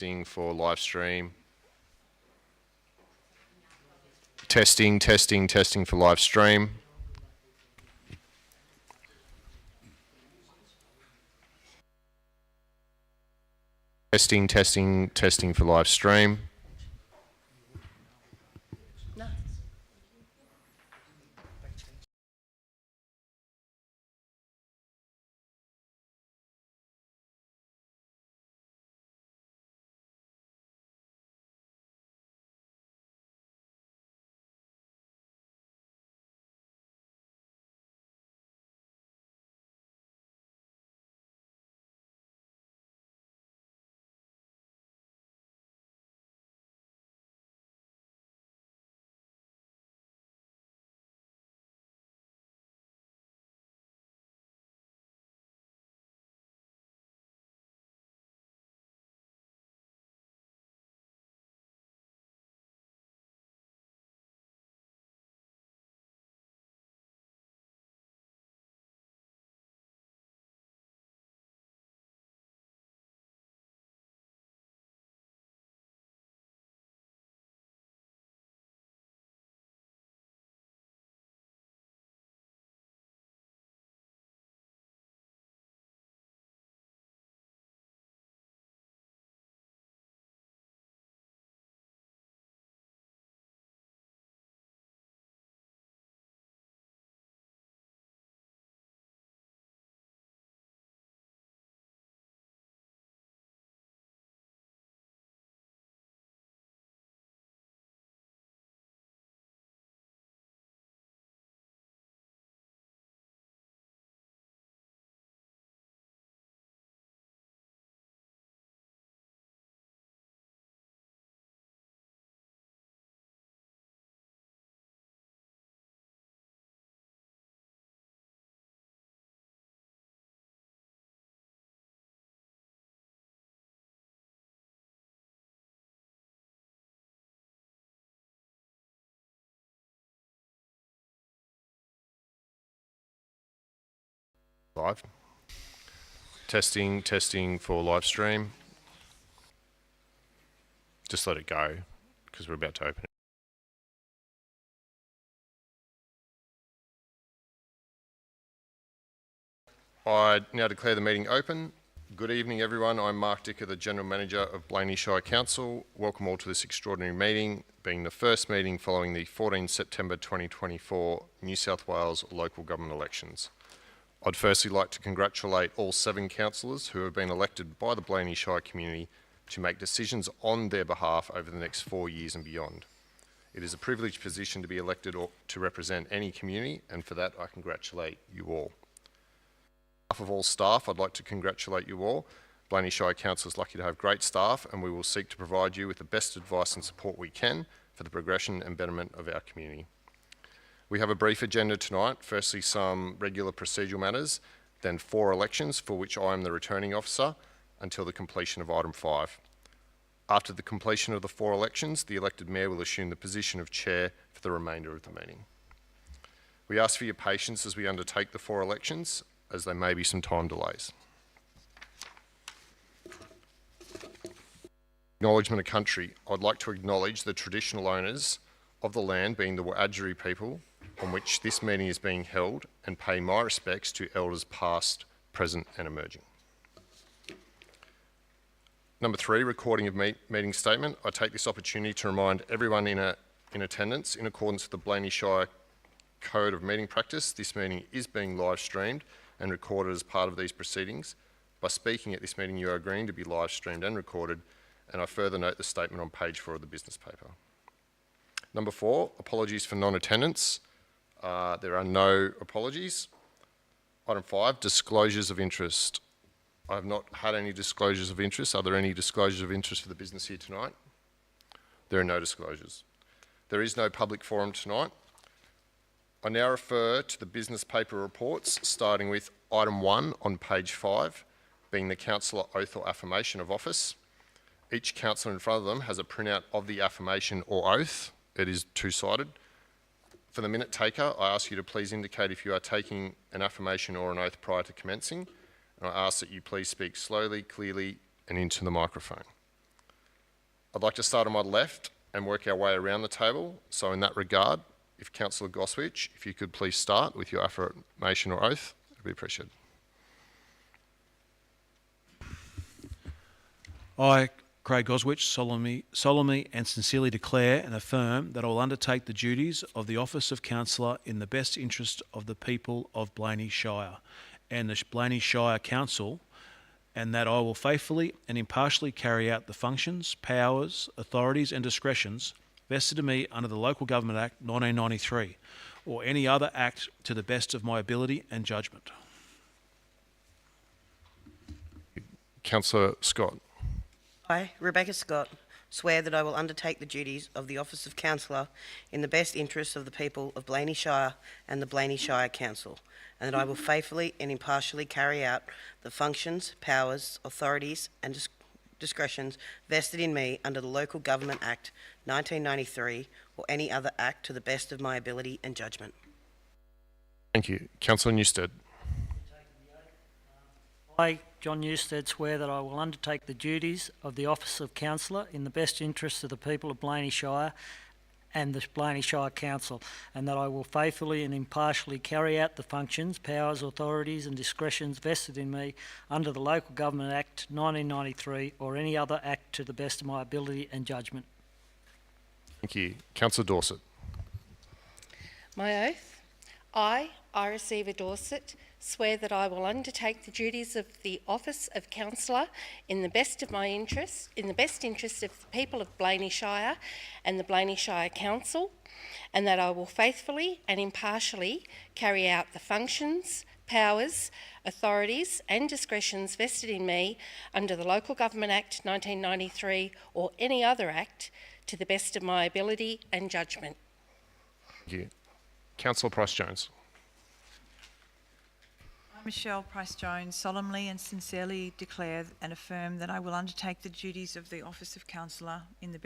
Testing for live stream. Testing for live stream. Testing for live stream. Live. Testing for live stream. Just let it go because we're about to open it. I now declare the meeting open. Good evening, everyone. I'm Mark Dicker, the General Manager of Blayney Shire Council. Welcome all to this extraordinary meeting, being the first meeting following the 14 September 2024 New South Wales local government elections. I'd firstly like to congratulate all 7 councillors who have been elected by the Blayney Shire community to make decisions on their behalf over the next 4 years and beyond. It is a privileged position to be elected or to represent any community, and for that I congratulate you all. On behalf of all staff, I'd like to congratulate you all. Blayney Shire Council is lucky to have great staff, and we will seek to provide you with the best advice and support we can for the progression and betterment of our community. We have a brief agenda tonight. Firstly, some regular procedural matters, then 4 elections for which I am the returning officer until the completion of item 5. After the completion of the 4 elections, the elected mayor will assume the position of chair for the remainder of the meeting. We ask for your patience as we undertake the 4 elections, as there may be some time delays. Acknowledgement of country. I'd like to acknowledge the traditional owners of the land, being the Wiradjuri people, on which this meeting is being held, and pay my respects to elders past, present and emerging. Number 3, recording of meeting statement. I take this opportunity to remind everyone in attendance, in accordance with the Blayney Shire Code of Meeting Practice, this meeting is being live streamed and recorded as part of these proceedings. By speaking at this meeting, you are agreeing to be live streamed and recorded, and I further note the statement on page 4 of the business paper. Number 4, apologies for non-attendance. There are no apologies. Item 5, disclosures of interest. I have not had any disclosures of interest. Are there any disclosures of interest for the business here tonight? There are no disclosures. There is no public forum tonight. I now refer to the business paper reports, starting with item 1 on page 5, being the councillor oath or affirmation of office. Each councillor in front of them has a printout of the affirmation or oath. It is 2-sided. For the minute taker, I ask you to please indicate if you are taking an affirmation or an oath prior to commencing, and I ask that you please speak slowly, clearly and into the microphone. I'd like to start on my left and work our way around the table. So in that regard, if Councillor Goswich, if you could please start with your affirmation or oath, it would be appreciated. I, Craig Goswich, solemnly and sincerely declare and affirm that I will undertake the duties of the office of councillor in the best interest of the people of Blayney Shire and the Blayney Shire Council, and that I will faithfully and impartially carry out the functions, powers, authorities and discretions vested in me under the Local Government Act 1993 or any other act to the best of my ability and judgment. Councillor Scott. I, Rebecca Scott, swear that I will undertake the duties of the office of councillor in the best interests of the people of Blayney Shire and the Blayney Shire Council, and that I will faithfully and impartially carry out the functions, powers, authorities and discretions vested in me under the Local Government Act 1993 or any other act to the best of my ability and judgment. Thank you. Councillor Newstead. I, John Newstead, swear that I will undertake the duties of the office of councillor in the best interests of the people of Blayney Shire and the Blayney Shire Council, and that I will faithfully and impartially carry out the functions, powers, authorities and discretions vested in me under the Local Government Act 1993 or any other act to the best of my ability and judgment. Thank you. Councillor Dorset. My oath. I, Iris Eva Dorset, swear that I will undertake the duties of the office of councillor in the best of my interest, in the best interest of the people of Blayney Shire and the Blayney Shire Council, and that I will faithfully and impartially carry out the functions, powers, authorities and discretions vested in me under the Local Government Act 1993 or any other act to the best of my ability and judgment. Thank you. Councillor Price-Jones. I, Michelle Price-Jones, solemnly and sincerely declare and affirm that I will undertake the duties of the office of councillor in the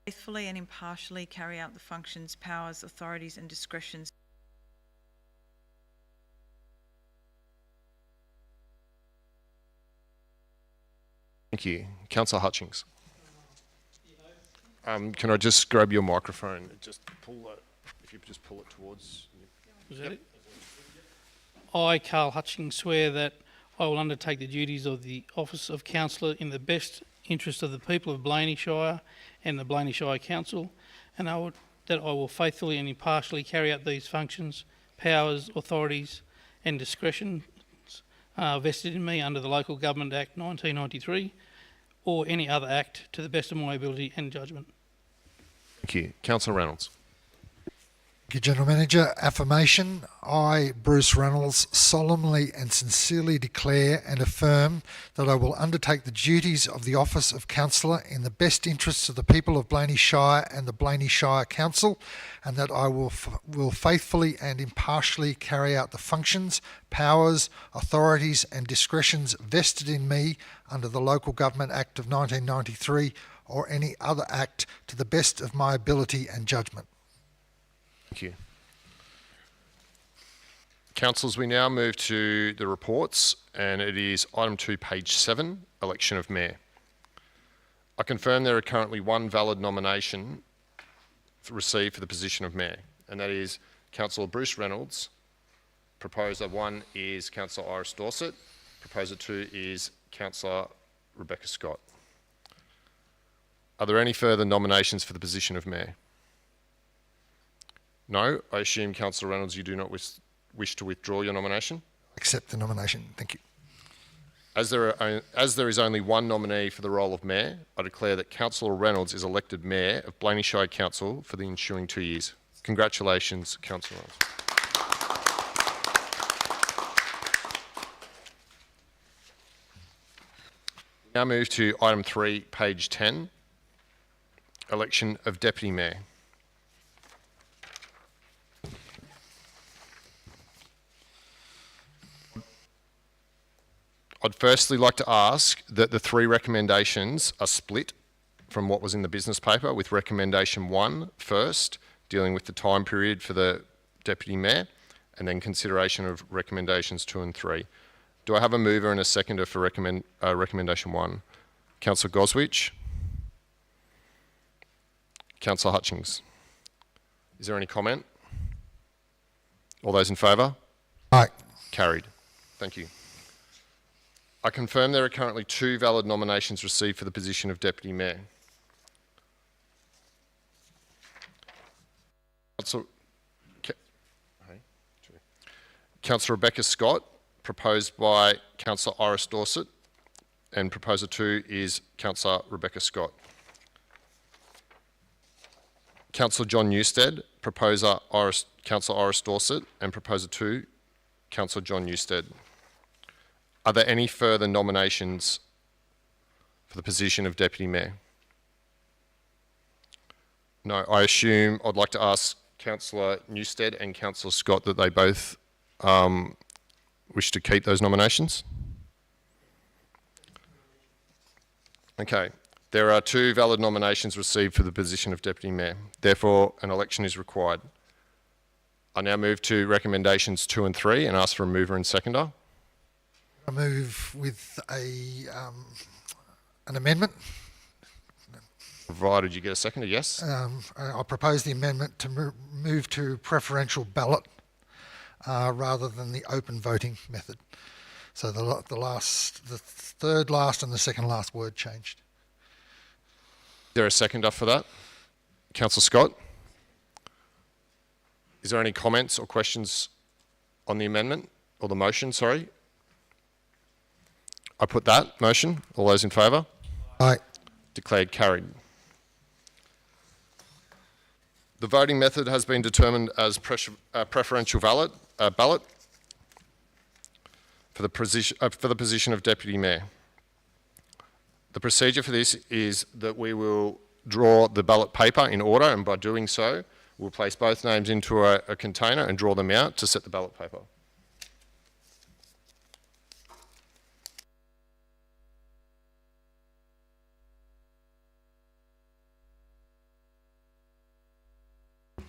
faithfully and impartially carry out the functions, powers, authorities and discretions Thank you. Councillor Hutchings. Can I just grab your microphone? Just pull that, if you just pull it towards. Was that it? I, Carl Hutchings, swear that I will undertake the duties of the office of councillor in the best interest of the people of Blayney Shire and the Blayney Shire Council, and that I will faithfully and impartially carry out these functions, powers, authorities and discretions vested in me under the Local Government Act 1993 or any other act to the best of my ability and judgment. Thank you. Councillor Reynolds. Thank you, General Manager. Affirmation. I, Bruce Reynolds, solemnly and sincerely declare and affirm that I will undertake the duties of the office of councillor in the best interests of the people of Blayney Shire and the Blayney Shire Council, and that I will faithfully and impartially carry out the functions, powers, authorities and discretions vested in me under the Local Government Act of 1993 or any other act to the best of my ability and judgment. Thank you. Councillors, we now move to the reports, and it is item 2, page 7, election of mayor. I confirm there are currently one valid nomination received for the position of mayor, and that is Councillor Bruce Reynolds. Proposer 1 is Councillor Iris Dorset. Proposer 2 is Councillor Rebecca Scott. Are there any further nominations for the position of mayor? No. I assume, Councillor Reynolds, you do not wish to withdraw your nomination? Accept the nomination. Thank you. As there is only one nominee for the role of mayor, I declare that Councillor Reynolds is elected mayor of Blayney Shire Council for the ensuing 2 years. Congratulations, Councillor Reynolds. Now move to item 3, page 10, election of deputy mayor. I'd firstly like to ask that the 3 recommendations are split from what was in the business paper, with recommendation 1 first, dealing with the time period for the deputy mayor, and then consideration of recommendations 2 and 3. Do I have a mover and a seconder for recommendation 1? Councillor Goswich. Councillor Hutchings. Is there any comment? All those in favour? Aye. Carried. Thank you. I confirm there are currently 2 valid nominations received for the position of Deputy Mayor. Councillor Rebecca Scott, proposed by Councillor Iris Dorset, and proposer 2 is Councillor Rebecca Scott. Councillor John Newstead, proposer Councillor Iris Dorset, and proposer 2, Councillor John Newstead. Are there any further nominations for the position of Deputy Mayor? No, I assume I'd like to ask Councillor Newstead and Councillor Scott that they both wish to keep those nominations. Okay. There are 2 valid nominations received for the position of Deputy Mayor. Therefore, an election is required. I now move to recommendations 2 and 3 and ask for a mover and seconder. I move with an amendment. Provided you get a seconder, yes? I propose the amendment to move to preferential ballot rather than the open voting method. So the third last and the second last word changed. Is there a seconder for that? Councillor Scott? Is there any comments or questions on the amendment, or the motion, sorry? I put that motion. All those in favour? Aye. Declared carried. The voting method has been determined as preferential ballot for the position of Deputy Mayor. The procedure for this is that we will draw the ballot paper in order, and by doing so, we'll place both names into a container and draw them out to set the ballot paper.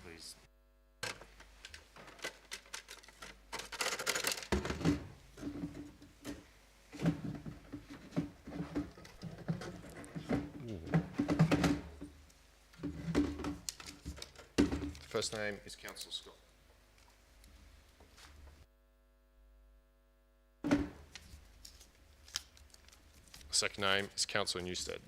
Please. First name is Councillor Scott. Second name is Councillor Newstead.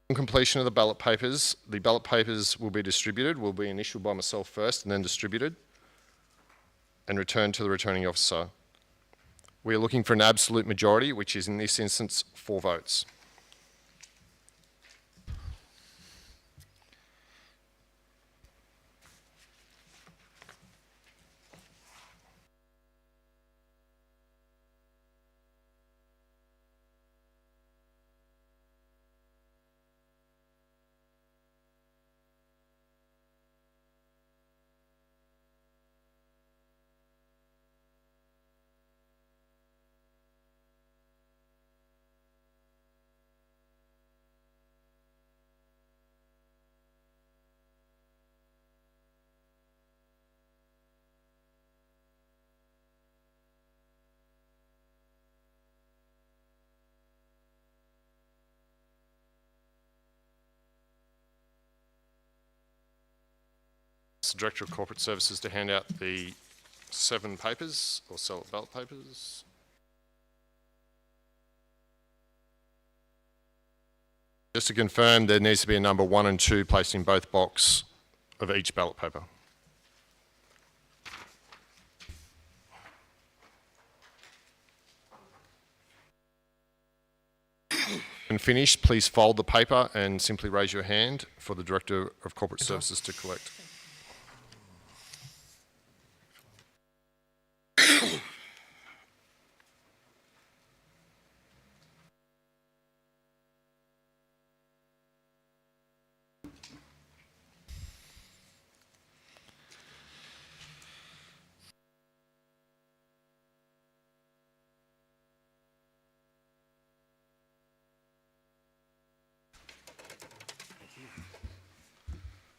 On completion of the ballot papers will be distributed, will be initialed by myself first and then distributed and returned to the returning officer. We are looking for an absolute majority, which is in this instance 4 votes. The Director of Corporate Services to hand out the 7 papers or ballot papers. Just to confirm, there needs to be a number 1 and 2 placed in both boxes of each ballot paper. When finished, please fold the paper and simply raise your hand for the Director of Corporate Services to collect.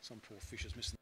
Some poor fish is missing.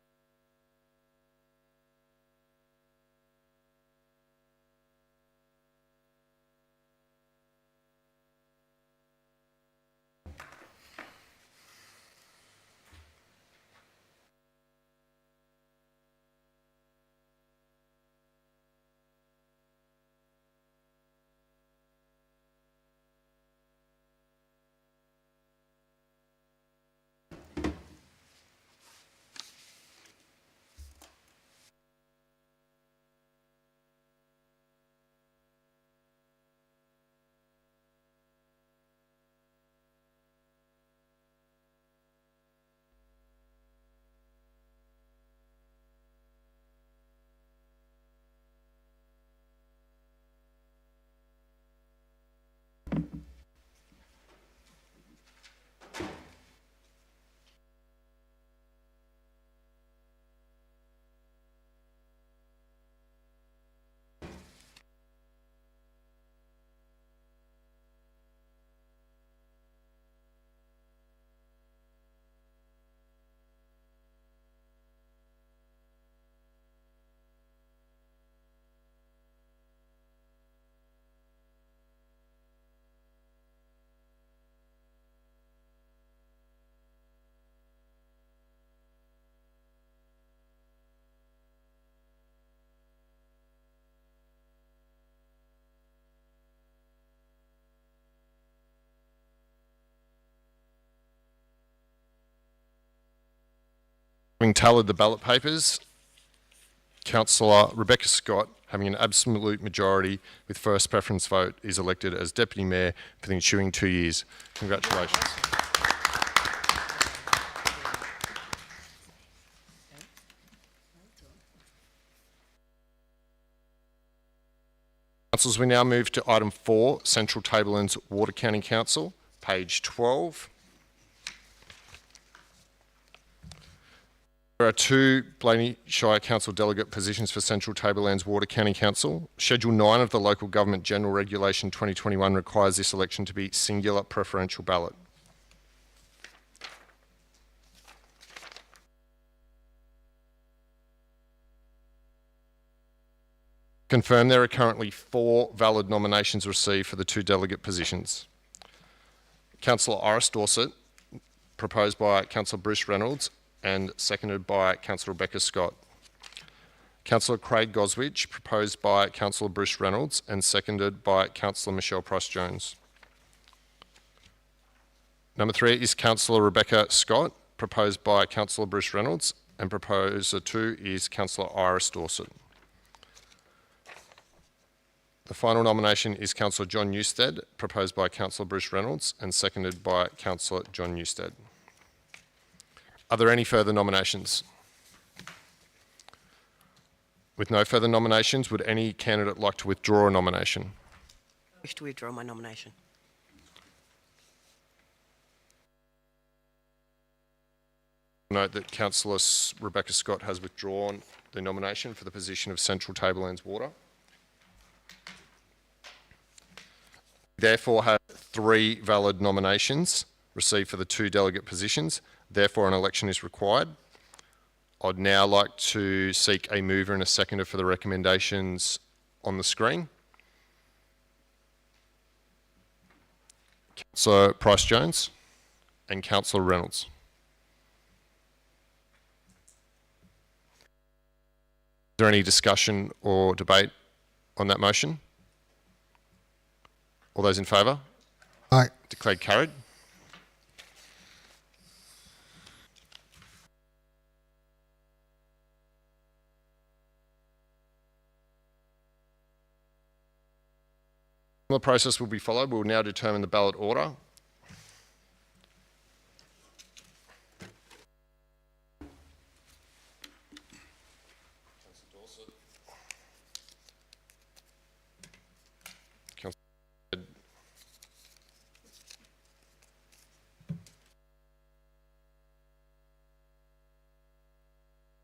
Having tallied the ballot papers, Councillor Rebecca Scott, having an absolute majority with first preference vote, is elected as Deputy Mayor for the ensuing 2 years. Congratulations. Councillors, we now move to item 4, Central Tablelands Water County Council, page 12. There are 2 Blayney Shire Council delegate positions for Central Tablelands Water County Council. Schedule 9 of the Local Government General Regulation 2021 requires this election to be singular preferential ballot. Confirm there are currently 4 valid nominations received for the 2 delegate positions. Councillor Iris Dorset, proposed by Councillor Bruce Reynolds and seconded by Councillor Rebecca Scott. Councillor Craig Goswich, proposed by Councillor Bruce Reynolds and seconded by Councillor Michelle Price-Jones. Number 3 is Councillor Rebecca Scott, proposed by Councillor Bruce Reynolds, and proposer 2 is Councillor Iris Dorset. The final nomination is Councillor John Newstead, proposed by Councillor Bruce Reynolds and seconded by Councillor John Newstead. Are there any further nominations? With no further nominations, would any candidate like to withdraw a nomination? I wish to withdraw my nomination. Note that Councillor Rebecca Scott has withdrawn the nomination for the position of Central Tablelands Water. Therefore, have 3 valid nominations received for the 2 delegate positions. Therefore, an election is required. I'd now like to seek a mover and a seconder for the recommendations on the screen. Councillor Price-Jones and Councillor Reynolds. Is there any discussion or debate on that motion? All those in favour? Aye. Declared carried. The process will be followed. We will now determine the ballot order.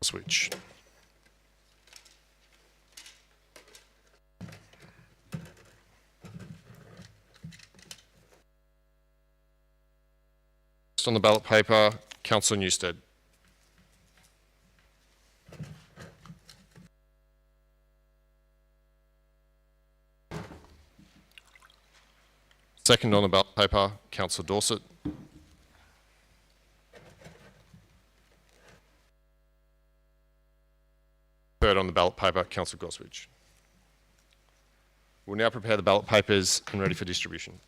Switch. Next on the ballot paper, Councillor Newstead. Second on the ballot paper, Councillor Dorset. Third on the ballot paper, Councillor Goswich. We'll now prepare the ballot papers and ready for distribution.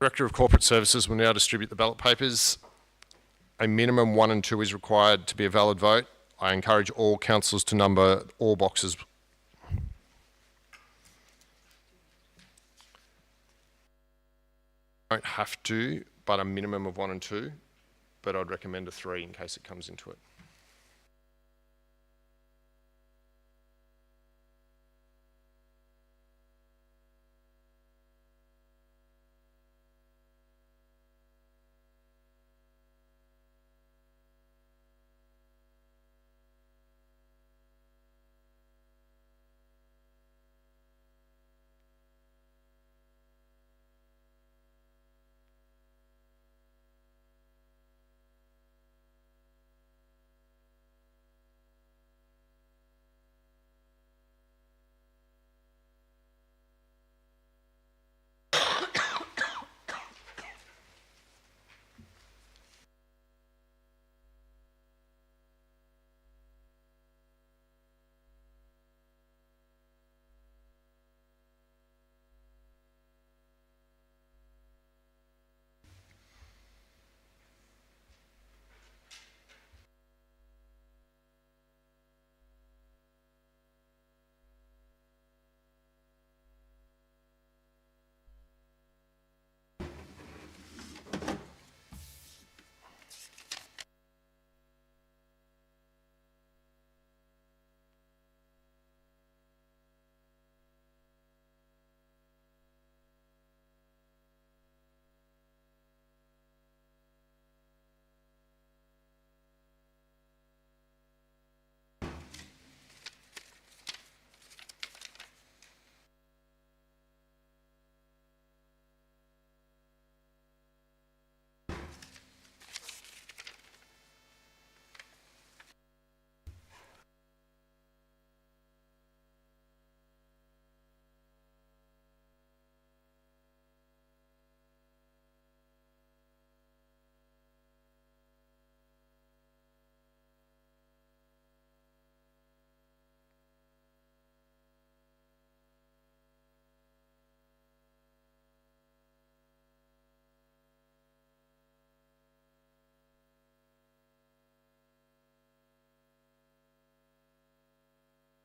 Director of Corporate Services will now distribute the ballot papers. A minimum 1 and 2 is required to be a valid vote. I encourage all councillors to number all boxes. Don't have to, but a minimum of 1 and 2, but I'd recommend a 3 in case it comes into it.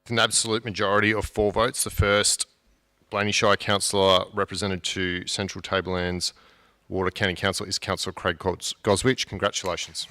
With an absolute majority of 4 votes, the first Blayney Shire councillor represented to Central Tablelands Wardour County Council is Councillor Craig Goswich. Congratulations.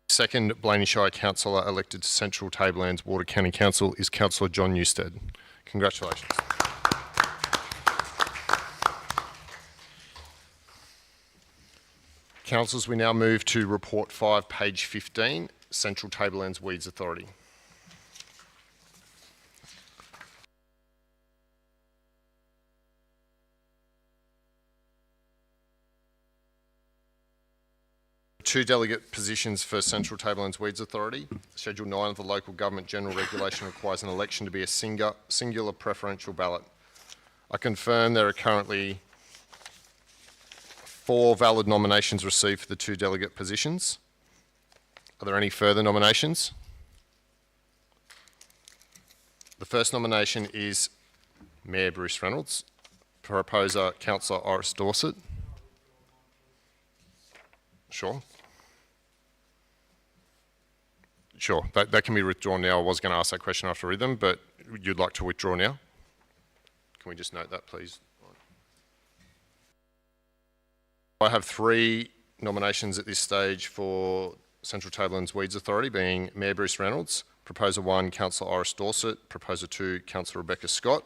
Second Blayney Shire Councillor elected to Central Tablelands Wardour County Council is Councillor John Newstead. Congratulations. Councillors, we now move to Report 5, page 15, Central Tablelands Weeds Authority. Two delegate positions for Central Tablelands Weeds Authority. Schedule 9 of the Local Government General Regulation requires an election to be a singular preferential ballot. I confirm there are currently 4 valid nominations received for the 2 delegate positions. Are there any further nominations? The first nomination is Mayor Bruce Reynolds. Proposer, Councillor Iris Dorset. Sure. Sure, that can be withdrawn now. I was going to ask that question after I read them, but you'd like to withdraw now? Can we just note that, please? I have 3 nominations at this stage for Central Tablelands Weeds Authority, being Mayor Bruce Reynolds, Proposer 1, Councillor Iris Dorset, Proposer 2, Councillor Rebecca Scott.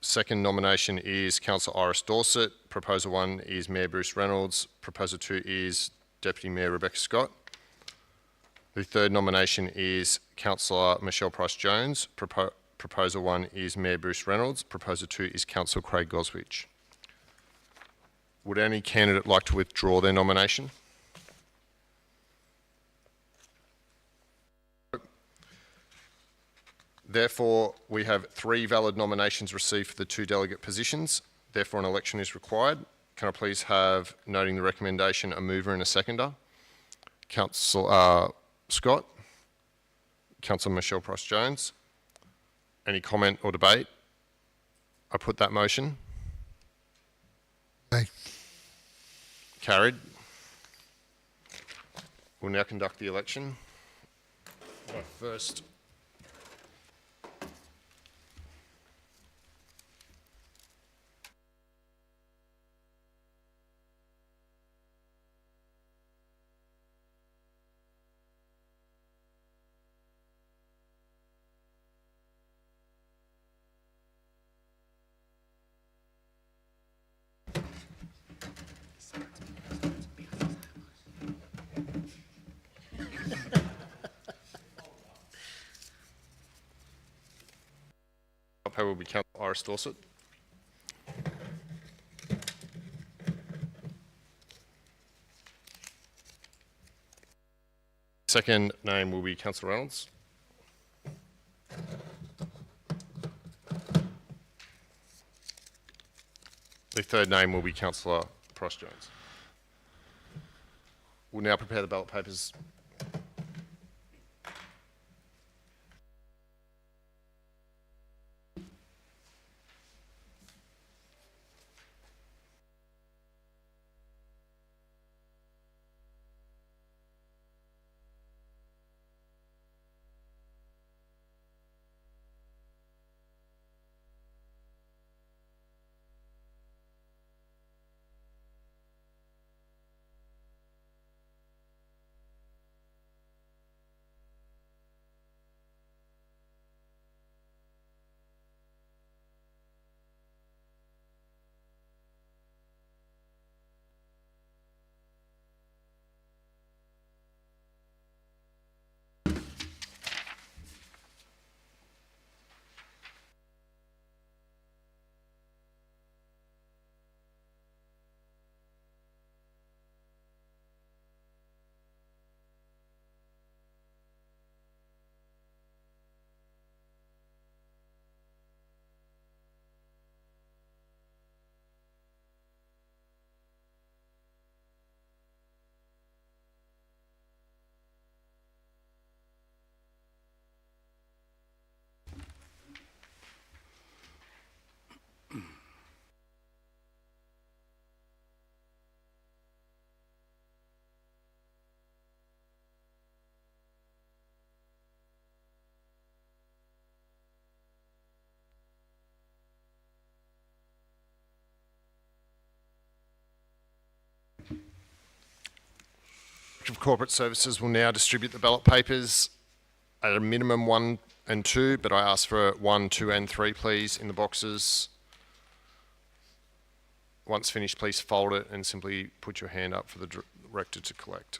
Second nomination is Councillor Iris Dorset, Proposer 1 is Mayor Bruce Reynolds, Proposer 2 is Deputy Mayor Rebecca Scott. The third nomination is Councillor Michelle Price-Jones, Proposer 1 is Mayor Bruce Reynolds, Proposer 2 is Councillor Craig Goswich. Would any candidate like to withdraw their nomination? Therefore, we have 3 valid nominations received for the 2 delegate positions. Therefore, an election is required. Can I please have, noting the recommendation, a mover and a seconder? Councillor Scott, Councillor Michelle Price-Jones. Any comment or debate? I put that motion. Aye. Carried. We'll now conduct the election. First, will be Councillor Iris Dorset. Second name will be Councillor Reynolds. The third name will be Councillor Price-Jones. We'll now prepare the ballot papers. of Corporate Services will now distribute the ballot papers at a minimum 1 and 2, but I ask for 1, 2 and 3 please in the boxes. Once finished, please fold it and simply put your hand up for the director to collect.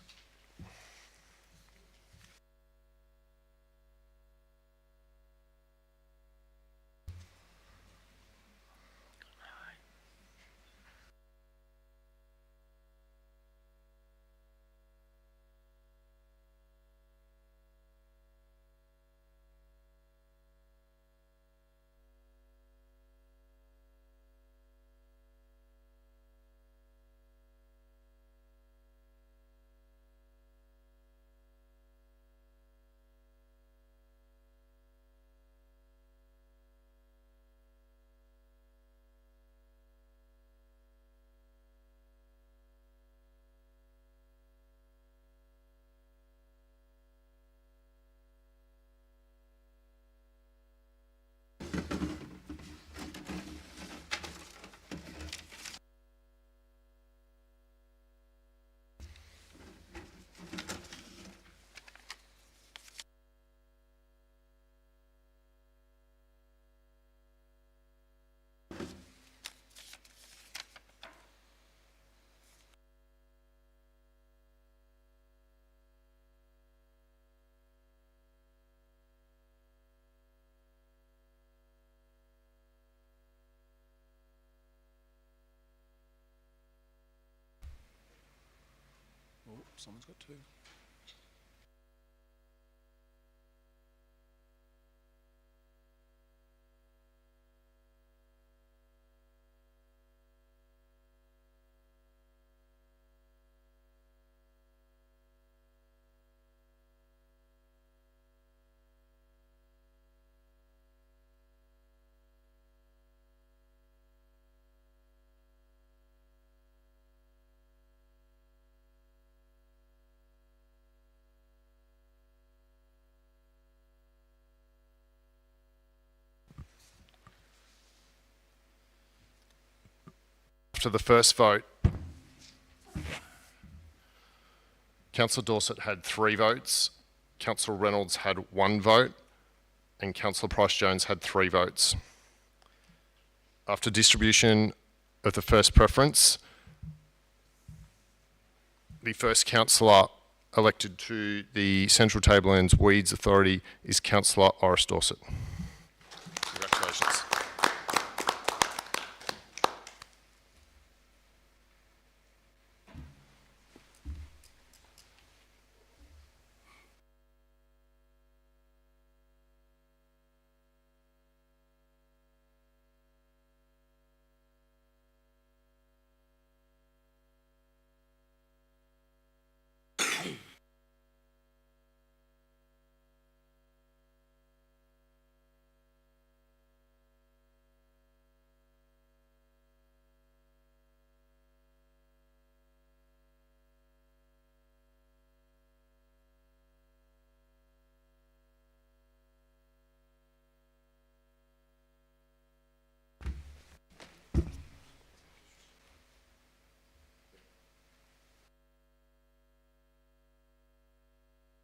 Oh, someone's got 2. After the first vote, Councillor Dorset had 3 votes, Councillor Reynolds had 1 vote, and Councillor Price-Jones had 3 votes. After distribution of the first preference, the first councillor elected to the Central Tablelands Weeds Authority is Councillor Oris Dorset. Congratulations.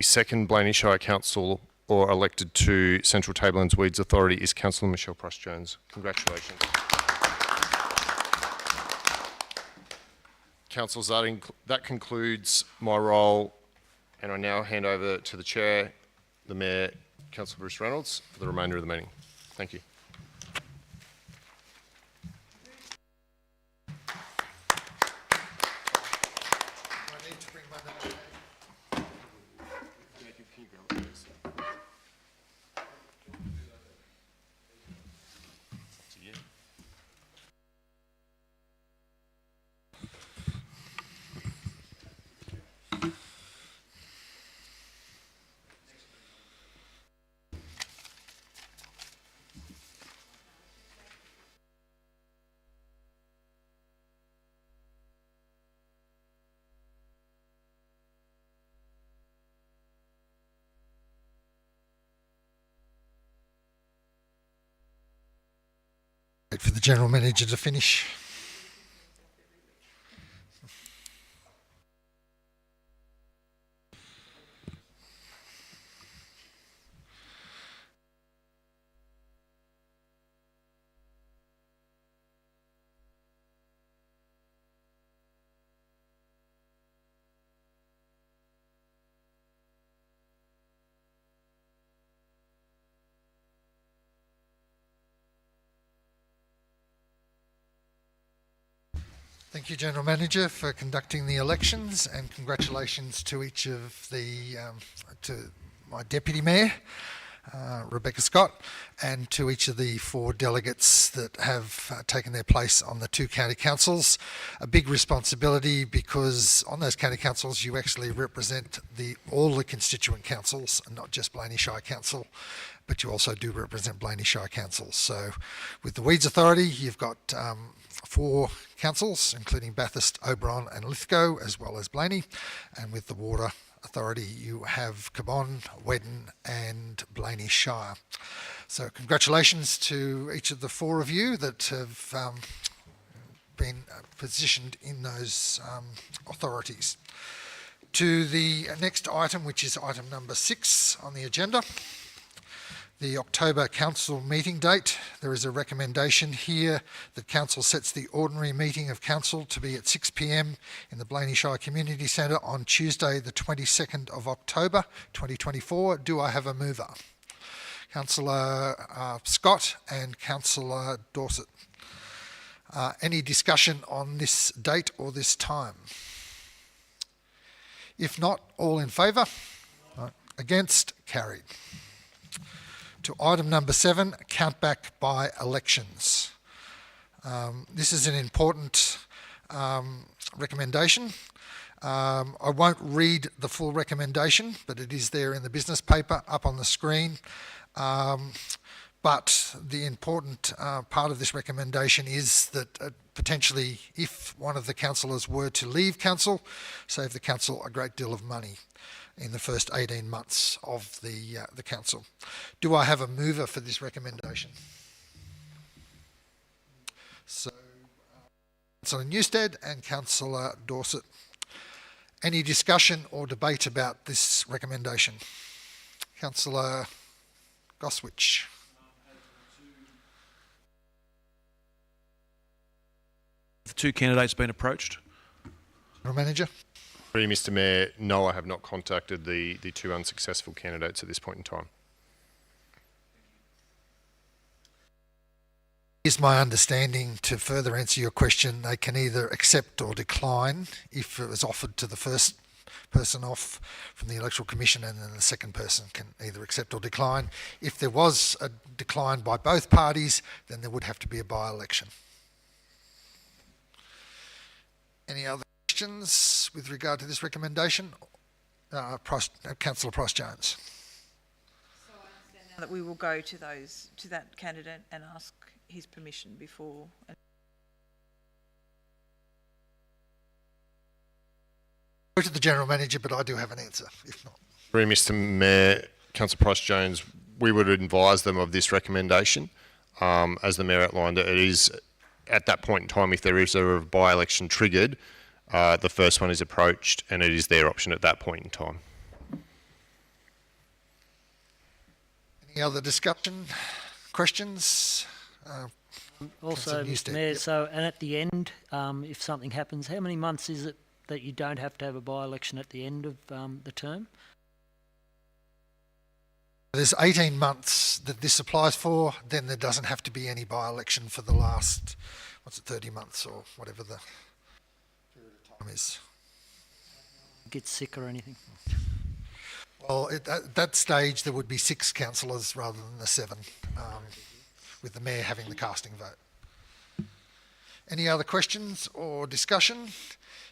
Second Blayney Shire Council or elected to Central Tablelands Weeds Authority is Councillor Michelle Price-Jones. Congratulations. Councillors, that concludes my role, and I now hand over to the Chair, the Mayor, Councillor Bruce Reynolds, for the remainder of the meeting. Thank you. Wait for the General Manager to finish. Thank you, General Manager, for conducting the elections, and congratulations to each of the, to my Deputy Mayor, Rebecca Scott, and to each of the 4 delegates that have taken their place on the 2 county councils. A big responsibility, because on those county councils you actually represent all the constituent councils and not just Blayney Shire Council, but you also do represent Blayney Shire Council. So with the Weeds Authority you've got 4 councils, including Bathurst, Oberon and Lithgow, as well as Blayney, and with the Water Authority you have Cabonne, Wedden and Blayney Shire. So congratulations to each of the 4 of you that have been positioned in those authorities. To the next item, which is item number 6 on the agenda, the October Council meeting date. There is a recommendation here that Council sets the ordinary meeting of Council to be at 6 p.m. in the Blayney Shire Community Centre on Tuesday the 22nd of October 2024. Do I have a mover? Councillor Scott and Councillor Dorset. Any discussion on this date or this time? If not, all in favour? Against? Carried. To item number 7, countback by elections. This is an important recommendation. I won't read the full recommendation, but it is there in the business paper up on the screen. But the important part of this recommendation is that potentially, if one of the councillors were to leave council, save the council a great deal of money in the first 18 months of the council. Do I have a mover for this recommendation? So, Councillor Newstead and Councillor Dorset. Any discussion or debate about this recommendation? Councillor Goswich. The 2 candidates been approached? General Manager. Through you, Mr. Mayor, no, I have not contacted the 2 unsuccessful candidates at this point in time. Is my understanding, to further answer your question, they can either accept or decline if it was offered to the first person off from the Electoral Commission, and then the second person can either accept or decline. If there was a decline by both parties, then there would have to be a by-election. Any other questions with regard to this recommendation? Councillor Price-Jones. So I understand now that we will go to that candidate and ask his permission before. Go to the General Manager, but I do have an answer, if not. Through you, Mr. Mayor, Councillor Price-Jones, we would advise them of this recommendation. As the Mayor outlined, it is at that point in time, if there is a by-election triggered, the first one is approached and it is their option at that point in time. Any other discussion, questions? Also, Mr. Mayor, so, and at the end, if something happens, how many months is it that you don't have to have a by-election at the end of the term? There's 18 months that this applies for, then there doesn't have to be any by-election for the last, 30 months or whatever the period of time is. Get sick or anything? Well, at that stage there would be 6 councillors rather than the 7, with the Mayor having the casting vote. Any other questions or discussion?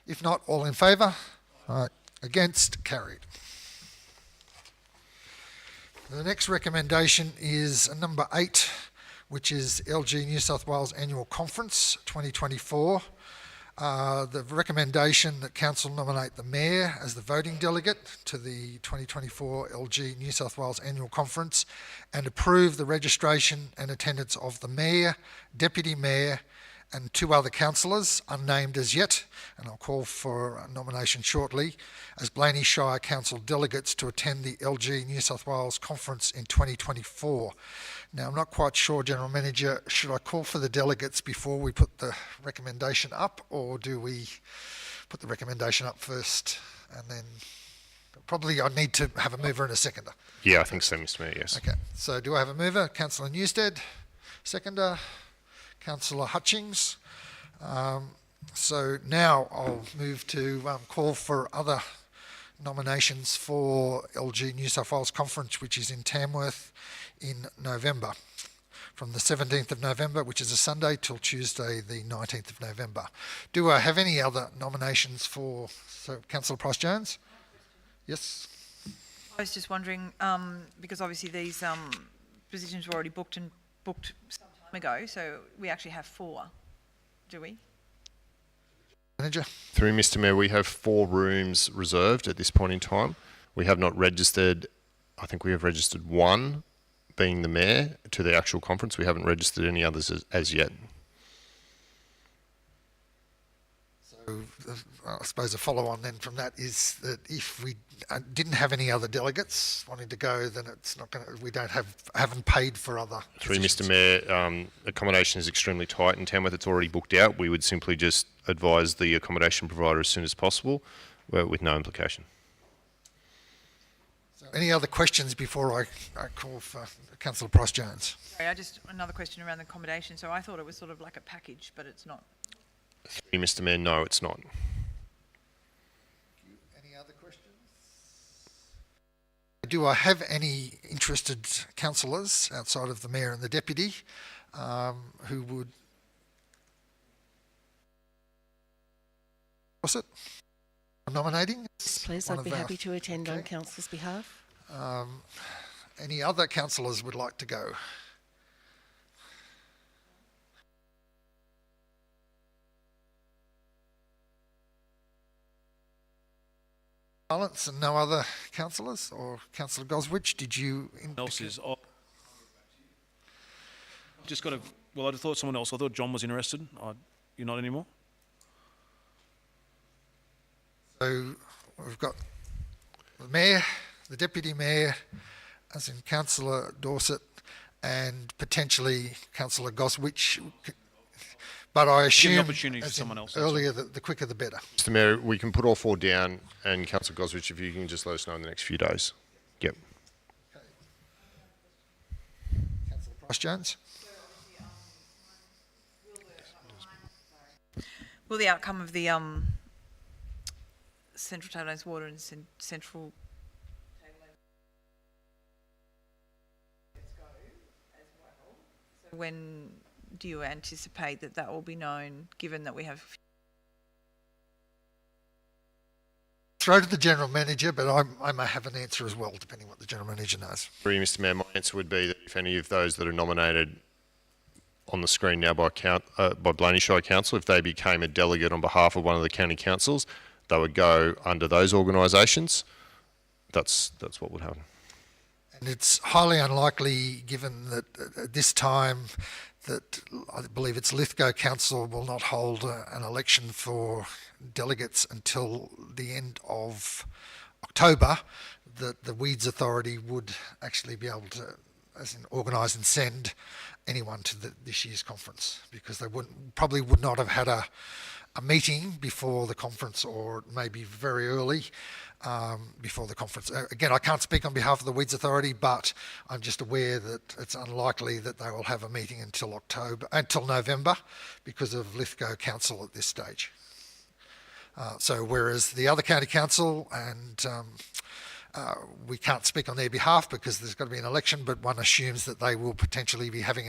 If not, all in favour? Against? Carried. The next recommendation is number 8, which is LG New South Wales Annual Conference 2024. The recommendation that Council nominate the Mayor as the voting delegate to the 2024 LG New South Wales Annual Conference and approve the registration and attendance of the Mayor, Deputy Mayor and 2 other councillors, unnamed as yet, and I'll call for a nomination shortly, as Blayney Shire Council delegates to attend the LG New South Wales Conference in 2024. Now, I'm not quite sure, General Manager, should I call for the delegates before we put the recommendation up, or do we put the recommendation up first and then... Probably I need to have a mover and a seconder. Yeah, I think so, Mr. Mayor, yes. Okay, so do I have a mover? Councillor Newstead. Seconder? Councillor Hutchings. So now I'll move to call for other nominations for LG New South Wales Conference, which is in Tamworth in November, from the 17th of November, which is a Sunday, till Tuesday the 19th of November. Do I have any other nominations for Councillor Price-Jones? Yes. I was just wondering, because obviously these positions were already booked some time ago, so we actually have 4, do we? Manager? Through Mr Mayor, we have 4 rooms reserved at this point in time. We have not registered, I think we have registered 1, being the Mayor, to the actual conference. We haven't registered any others as yet. So I suppose a follow-on then from that is that if we didn't have any other delegates wanting to go, then it's not going to. We haven't paid for other. Through positions. Mr Mayor, accommodation is extremely tight in Tamworth. It's already booked out. We would simply just advise the accommodation provider as soon as possible, with no implication. So any other questions before I call for Councillor Price-Jones? Sorry, another question around the accommodation. So I thought it was sort of like a package, but it's not. Through Mr Mayor, no, it's not. Any other questions? Do I have any interested councillors outside of the Mayor and the Deputy who would... What's it? Nominating? Please, I'd be happy to attend on Councillor's behalf. Any other councillors would like to go? Silence and no other councillors? Or Councillor Goswich, did you... Else is... Just got to... Well, I thought someone else. I thought John was interested. You're not anymore? So we've got the Mayor, the Deputy Mayor, as in Councillor Dorset, and potentially Councillor Goswich. But I assume, Give an opportunity for as in someone else. earlier, the quicker the better. Mr Mayor, we can put all 4 down, and Councillor Goswich, if you can just let us know in the next few days. Yep. Councillor Price-Jones? Will the outcome of the Central Tablelands Water and Central when do you anticipate that will be known, given that we have... Throw to the General Manager, but I may have an answer as well, depending on what the General Manager knows. Through Mr Mayor, my answer would be that if any of those that are nominated on the screen now by Blayney Shire Council, if they became a delegate on behalf of one of the county councils, they would go under those organisations. That's what would happen. And it's highly unlikely, given that at this time, that I believe it's Lithgow Council will not hold an election for delegates until the end of October, that the Weeds Authority would actually be able to, as in organise and send anyone to this year's conference, because they probably would not have had a meeting before the conference, or maybe very early before the conference. Again, I can't speak on behalf of the Weeds Authority, but I'm just aware that it's unlikely that they will have a meeting until November, because of Lithgow Council at this stage. So whereas the other county council, and we can't speak on their behalf because there's got to be an election, but one assumes that they will potentially be having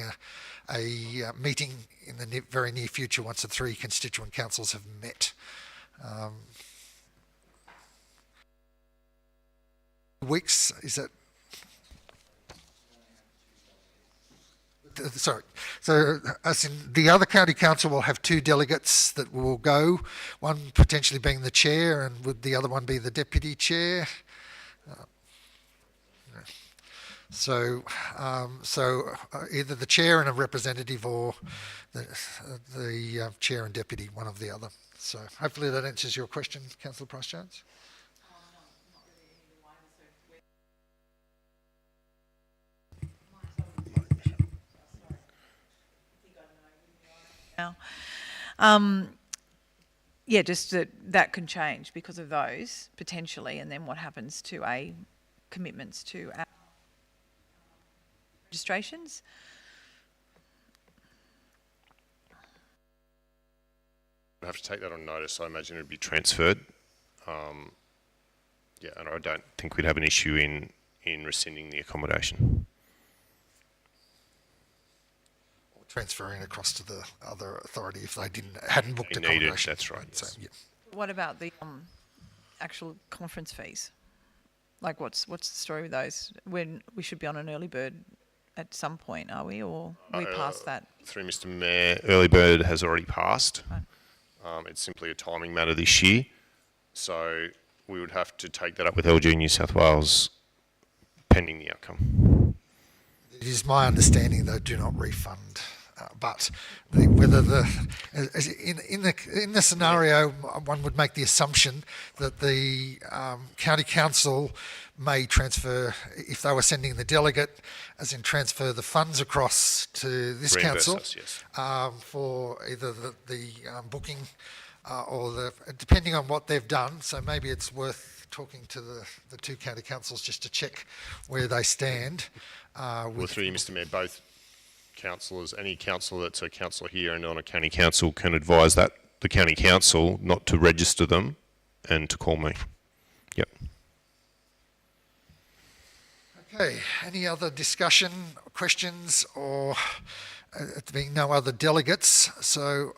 a meeting in the very near future once the 3 constituent councils have met. Weeks, is that? Sorry. So, as in the other county council will have 2 delegates that will go, one potentially being the chair, and would the other one be the deputy chair? So either the chair and a representative, or the chair and deputy, one of the other. So hopefully that answers your question, Councillor Price-Jones. Yeah, just that can change because of those, potentially, and then what happens to commitments to our registrations. I'd have to take that on notice. I imagine it would be transferred. Yeah, and I don't think we'd have an issue in rescinding the accommodation. Or transferring across to the other authority if they hadn't booked They needed, accommodation. that's right, So, yes. yeah. What about the actual conference fees? Like, what's the story with those? When we should be on an early bird at some point, are we, or are we past that? Through Mr. Mayor, early bird has already passed. Right. It's simply a timing matter this year. So we would have to take that up with LG New South Wales pending the outcome. It is my understanding they do not refund, but in the scenario, one would make the assumption that the county council may transfer, if they were sending the delegate, as in transfer the funds across to this Reimburse council us, yes. for either the booking or depending on what they've done. So maybe it's worth talking to the two county councils just to check where they stand. Well, through you, Mr. Mayor, both councillors, any councillor that's a councillor here and on a county council can advise that the county council not to register them and to call me. Yep. Okay, any other discussion, questions, or there being no other delegates? So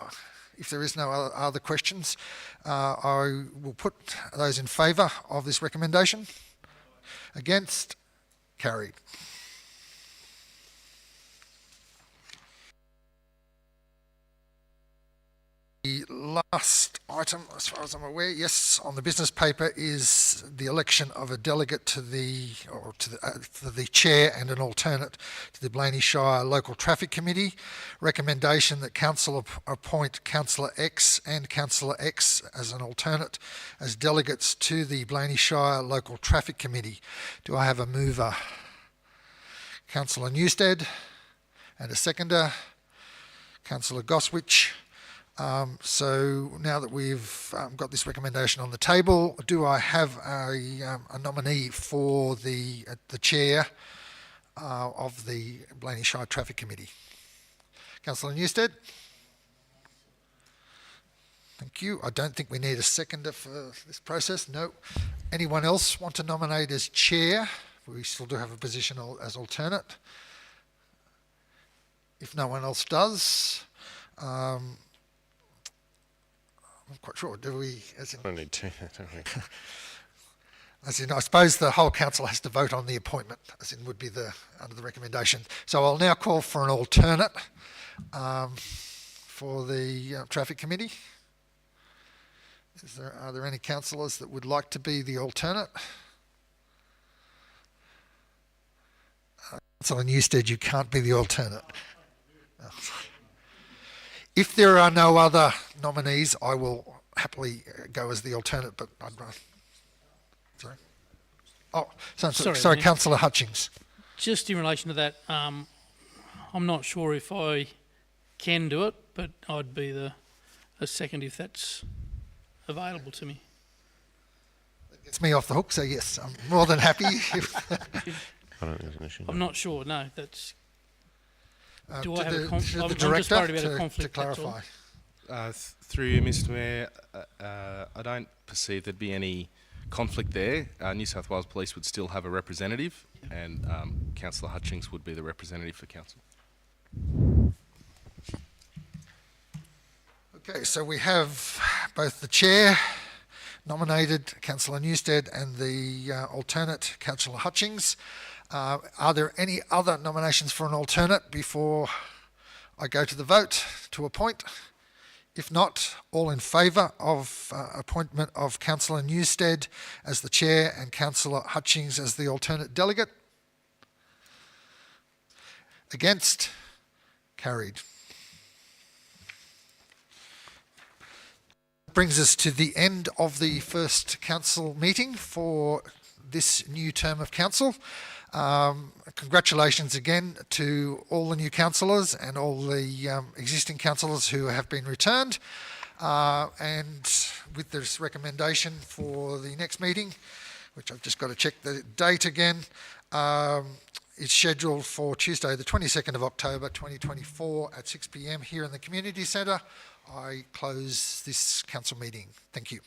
if there is no other questions, I will put those in favour of this recommendation. Against? Carried. The last item, as far as I'm aware, yes, on the business paper is the election of a delegate for the chair and an alternate to the Blayney Shire Local Traffic Committee. Recommendation that council appoint Councillor X and Councillor X as an alternate as delegates to the Blayney Shire Local Traffic Committee. Do I have a mover? Councillor Newstead, and a seconder, Councillor Goswich. So now that we've got this recommendation on the table, do I have a nominee for the chair of the Blayney Shire Traffic Committee? Councillor Newstead. Thank you. I don't think we need a seconder for this process. No. Anyone else want to nominate as chair? We still do have a position as alternate. If no one else does, I'm quite sure. Do we? As in, I don't need to, don't we? as in, I suppose the whole council has to vote on the appointment, as in would be under the recommendation. So I'll now call for an alternate for the traffic committee. Are there any councillors that would like to be the alternate? Councillor Newstead, you can't be the alternate. If there are no other nominees, I will happily go as the alternate, but I'd rather... Sorry? Oh, sorry, Councillor Hutchings. Just in relation to that, I'm not sure if I can do it, but I'd be a second if that's available to me. That gets me off the hook, so yes, I'm more than happy. I don't think there's an issue. I'm not sure, no, that's... Do to I have a the I'm just director worried about a to conflict, that's all. clarify. Through you, Mr. Mayor, I don't perceive there'd be any conflict there. New South Wales Police would still have a representative, and Councillor Hutchings would be the representative for council. Okay, so we have both the chair nominated, Councillor Newstead, and the alternate, Councillor Hutchings. Are there any other nominations for an alternate before I go to the vote to appoint? If not, all in favour of appointment of Councillor Newstead as the chair and Councillor Hutchings as the alternate delegate? Against? Carried. Brings us to the end of the first council meeting for this new term of council. Congratulations again to all the new councillors and all the existing councillors who have been returned. And with this recommendation for the next meeting, which I've just got to check the date again, it's scheduled for Tuesday the 22nd of October 2024 at 6 p.m. here in the Community Centre. I close this council meeting. Thank you.